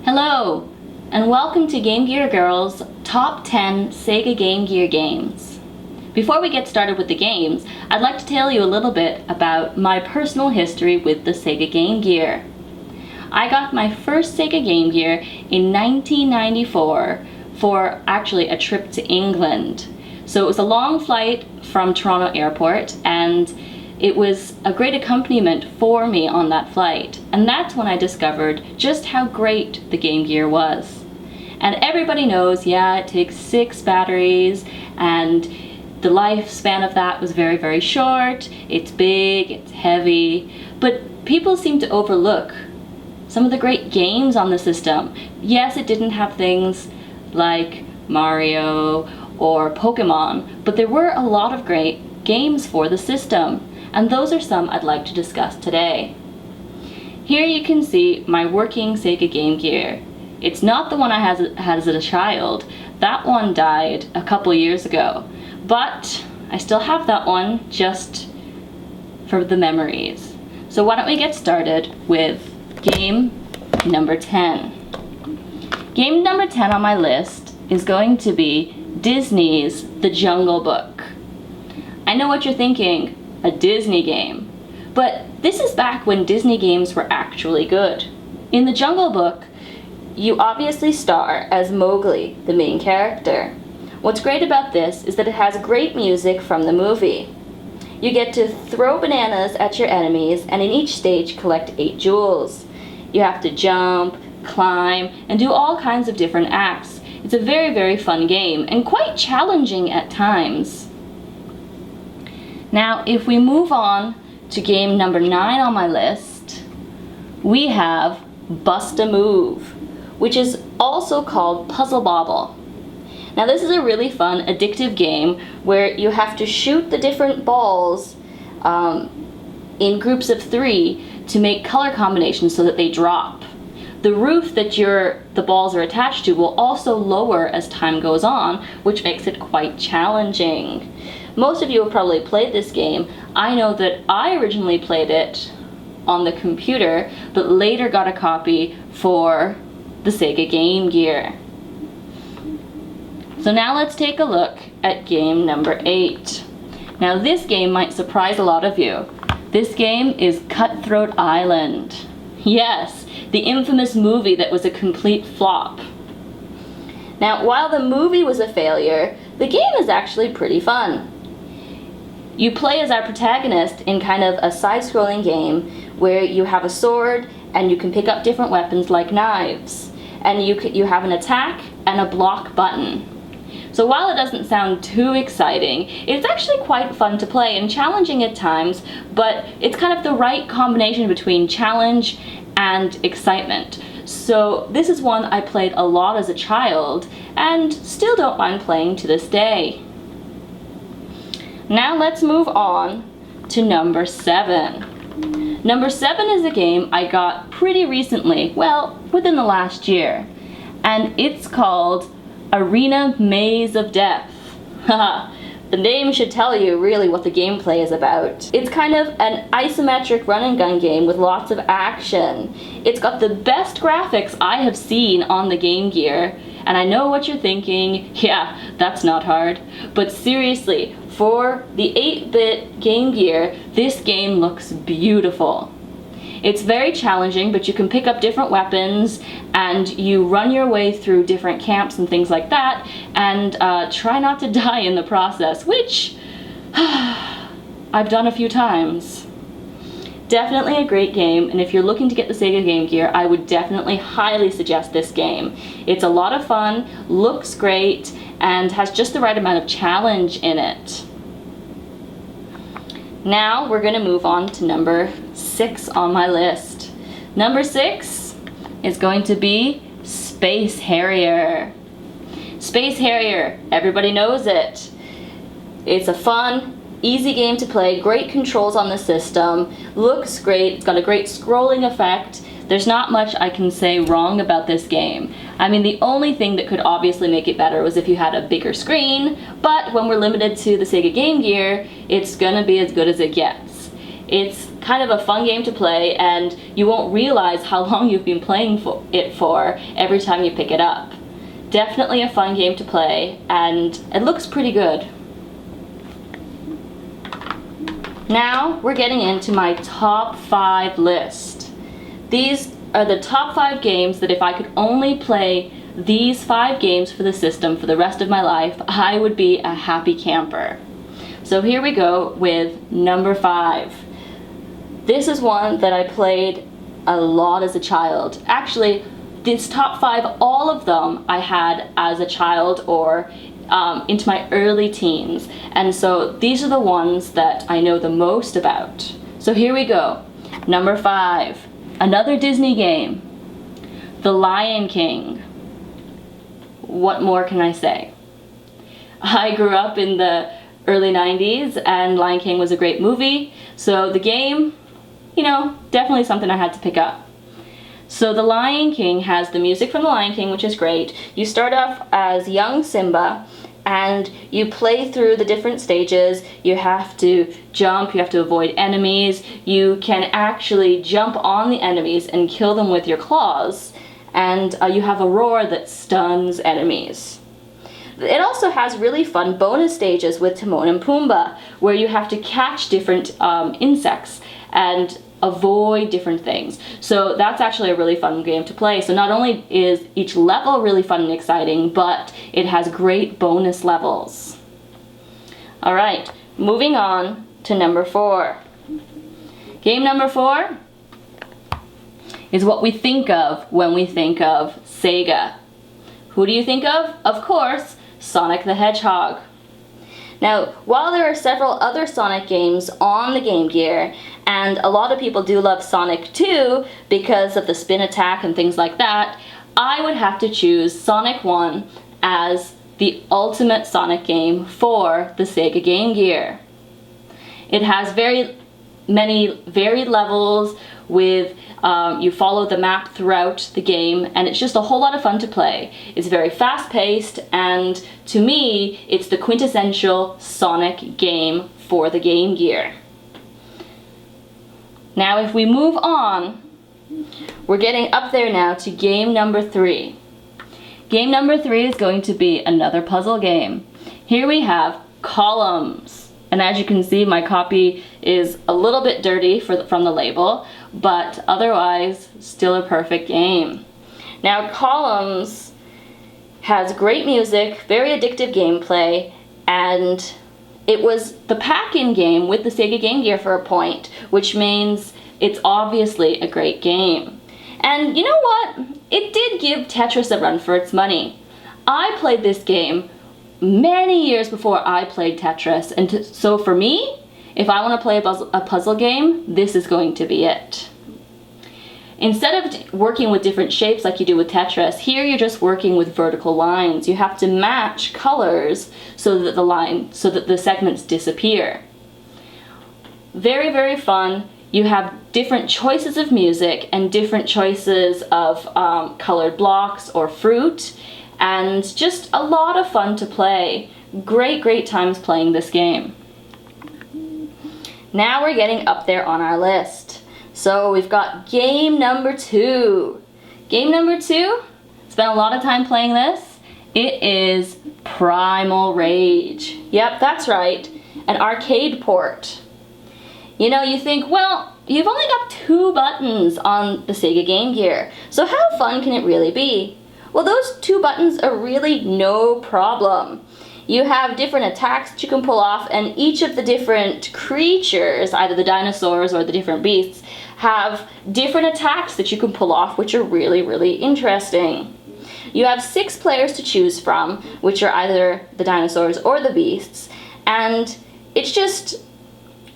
Hello, and welcome to Game Gear Girl's Top 10 Sega Game Gear Games. Before we get started with the games, I'd like to tell you a little bit about my personal history with the Sega Game Gear. I got my first Sega Game Gear in 1994 for actually a trip to England. So it was a long flight from Toronto Airport, and it was a great accompaniment for me on that flight. And that's when I discovered just how great the Game Gear was. And everybody knows, yeah, it takes 6 batteries, and the lifespan of that was very, very short. It's big, it's heavy, but people seem to overlook some of the great games on the system. Yes, it didn't have things like Mario or Pokemon, but there were a lot of great games for the system, and those are some I'd like to discuss today. Here you can see my working Sega Game Gear. It's not the one I had as a child. That one died a couple years ago, but I still have that one just for the memories. So why don't we get started with game number 10. Game number 10 on my list is going to be Disney's The Jungle Book. I know what you're thinking, a Disney game. But this is back when Disney games were actually good. In The Jungle Book, you obviously star as Mowgli, the main character. What's great about this is that it has great music from the movie. You get to throw bananas at your enemies, and in each stage collect 8 jewels. You have to jump, climb, and do all kinds of different acts. It's a very, very fun game, and quite challenging at times. Now, if we move on to game number 9 on my list, we have Bust-A-Move, which is also called Puzzle Bobble. Now, this is a really fun, addictive game where you have to shoot the different balls in groups of 3 to make color combinations so that they drop. The roof that the balls are attached to will also lower as time goes on, which makes it quite challenging. Most of you have probably played this game. I know that I originally played it on the computer, but later got a copy for the Sega Game Gear. So now let's take a look at game number 8. Now this game might surprise a lot of you. This game is Cutthroat Island. Yes, the infamous movie that was a complete flop. Now, while the movie was a failure, the game is actually pretty fun. You play as our protagonist in kind of a side-scrolling game where you have a sword and you can pick up different weapons like knives. And you have an attack and a block button. So while it doesn't sound too exciting, it's actually quite fun to play and challenging at times, but it's kind of the right combination between challenge and excitement. So this is one I played a lot as a child and still don't mind playing to this day. Now let's move on to number 7. Number 7 is a game I got pretty recently, well, within the last year, and it's called Arena Maze of Death. Haha, the name should tell you really what the gameplay is about. It's kind of an isometric run and gun game with lots of action. It's got the best graphics I have seen on the Game Gear, and I know what you're thinking, yeah, that's not hard. But seriously, for the 8-bit Game Gear, this game looks beautiful. It's very challenging, but you can pick up different weapons and you run your way through different camps and things like that, and try not to die in the process, which I've done a few times. Definitely a great game, and if you're looking to get the Sega Game Gear, I would definitely highly suggest this game. It's a lot of fun, looks great, and has just the right amount of challenge in it. Now we're going to move on to number 6 on my list. Number 6 is going to be Space Harrier. Space Harrier, everybody knows it. It's a fun, easy game to play, great controls on the system, looks great, it's got a great scrolling effect. There's not much I can say wrong about this game. I mean, the only thing that could obviously make it better was if you had a bigger screen, but when we're limited to the Sega Game Gear, it's gonna be as good as it gets. It's kind of a fun game to play, and you won't realize how long you've been playing it for every time you pick it up. Definitely a fun game to play, and it looks pretty good. Now we're getting into my top 5 list. These are the top 5 games that if I could only play these 5 games for the system for the rest of my life, I would be a happy camper. So here we go with number 5. This is one that I played a lot as a child. Actually, this top 5, all of them I had as a child or into my early teens. And so these are the ones that I know the most about. So here we go. Number 5, another Disney game, The Lion King. What more can I say? I grew up in the early 90s, and Lion King was a great movie, so the game, definitely something I had to pick up. So The Lion King has the music from The Lion King, which is great. You start off as young Simba, and you play through the different stages. You have to jump, you have to avoid enemies, you can actually jump on the enemies and kill them with your claws, and you have a roar that stuns enemies. It also has really fun bonus stages with Timon and Pumbaa, where you have to catch different insects and avoid different things. So that's actually a really fun game to play. So not only is each level really fun and exciting, but it has great bonus levels. All right, moving on to number 4. Game number 4 is what we think of when we think of Sega. Who do you think of? Of course, Sonic the Hedgehog. Now, while there are several other Sonic games on the Game Gear, and a lot of people do love Sonic 2 because of the spin attack and things like that, I would have to choose Sonic 1 as the ultimate Sonic game for the Sega Game Gear. It has very many varied levels with you follow the map throughout the game, and it's just a whole lot of fun to play. It's very fast-paced, and to me, it's the quintessential Sonic game for the Game Gear. Now, if we move on, we're getting up there now to game number 3. Game number 3 is going to be another puzzle game. Here we have Columns. And as you can see, my copy is a little bit dirty from the label, but otherwise, still a perfect game. Now, Columns has great music, very addictive gameplay, and it was the pack-in game with the Sega Game Gear for a point, which means it's obviously a great game. And you know what? It did give Tetris a run for its money. I played this game many years before I played Tetris, and so for me, if I want to play a puzzle game, this is going to be it. Instead of working with different shapes like you do with Tetris, here you're just working with vertical lines. You have to match colors so that the segments disappear. Very, very fun. You have different choices of music and different choices of colored blocks or fruit, and just a lot of fun to play. Great times playing this game. Now we're getting up there on our list. So we've got game number 2. Game number 2, spent a lot of time playing this. It is Primal Rage. Yep, that's right, an arcade port. You know, you think, well, you've only got 2 buttons on the Sega Game Gear, so how fun can it really be? Well, those 2 buttons are really no problem. You have different attacks that you can pull off, and each of the different creatures, either the dinosaurs or the different beasts, have different attacks that you can pull off, which are really interesting. You have 6 players to choose from, which are either the dinosaurs or the beasts, and it's just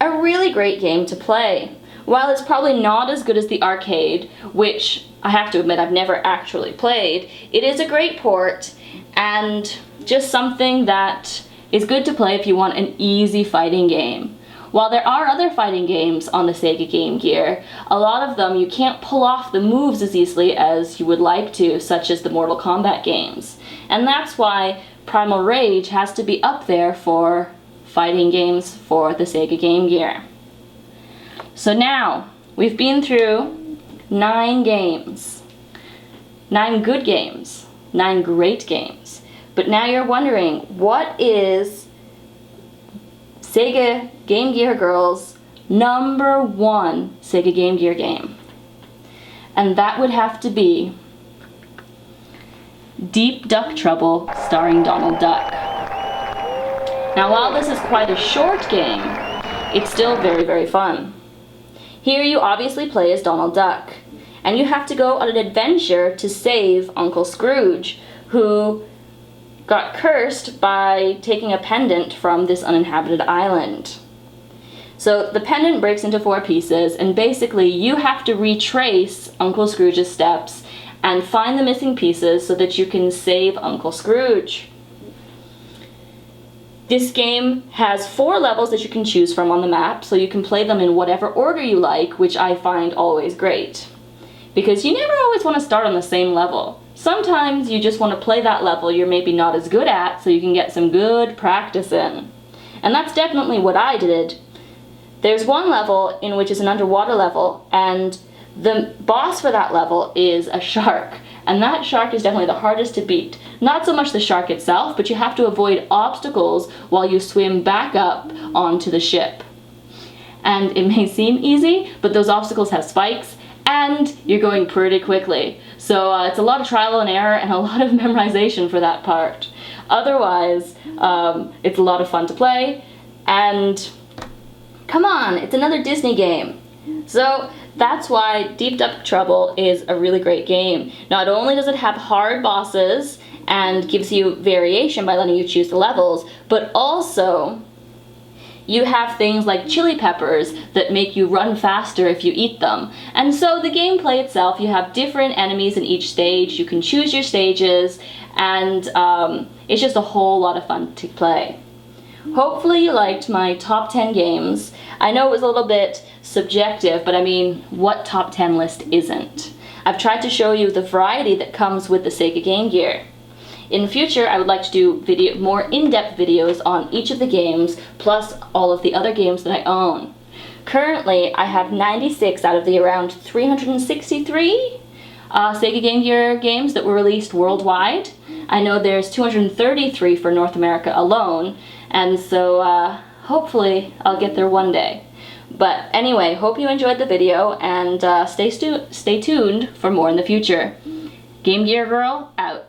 a really great game to play. While it's probably not as good as the arcade, which I have to admit I've never actually played, it is a great port and just something that is good to play if you want an easy fighting game. While there are other fighting games on the Sega Game Gear, a lot of them you can't pull off the moves as easily as you would like to, such as the Mortal Kombat games. And that's why Primal Rage has to be up there for fighting games for the Sega Game Gear. So now, we've been through 9 games. 9 good games. 9 great games. But now you're wondering, what is Sega Game Gear Girls' #1 Sega Game Gear game? And that would have to be Deep Duck Trouble, starring Donald Duck. Now, while this is quite a short game, it's still very, very fun. Here you obviously play as Donald Duck, and you have to go on an adventure to save Uncle Scrooge, who got cursed by taking a pendant from this uninhabited island. So the pendant breaks into 4 pieces, and basically you have to retrace Uncle Scrooge's steps and find the missing pieces so that you can save Uncle Scrooge. This game has 4 levels that you can choose from on the map, so you can play them in whatever order you like, which I find always great. Because you never always want to start on the same level. Sometimes you just want to play that level you're maybe not as good at so you can get some good practice in. And that's definitely what I did. There's one level in which is an underwater level, and the boss for that level is a shark. And that shark is definitely the hardest to beat. Not so much the shark itself, but you have to avoid obstacles while you swim back up onto the ship. And it may seem easy, but those obstacles have spikes, and you're going pretty quickly. So it's a lot of trial and error and a lot of memorization for that part. Otherwise, it's a lot of fun to play, and come on, it's another Disney game. So that's why Deep Duck Trouble is a really great game. Not only does it have hard bosses and gives you variation by letting you choose the levels, but also you have things like chili peppers that make you run faster if you eat them. And so the gameplay itself, you have different enemies in each stage, you can choose your stages, and it's just a whole lot of fun to play. Hopefully you liked my top 10 games. I know it was a little bit subjective, but I mean, what top 10 list isn't? I've tried to show you the variety that comes with the Sega Game Gear. In the future, I would like to do more in-depth videos on each of the games, plus all of the other games that I own. Currently, I have 96 out of the around 363 Sega Game Gear games that were released worldwide. I know there's 233 for North America alone, and so hopefully I'll get there one day. But anyway, hope you enjoyed the video, and stay tuned for more in the future. Game Gear Girl, out.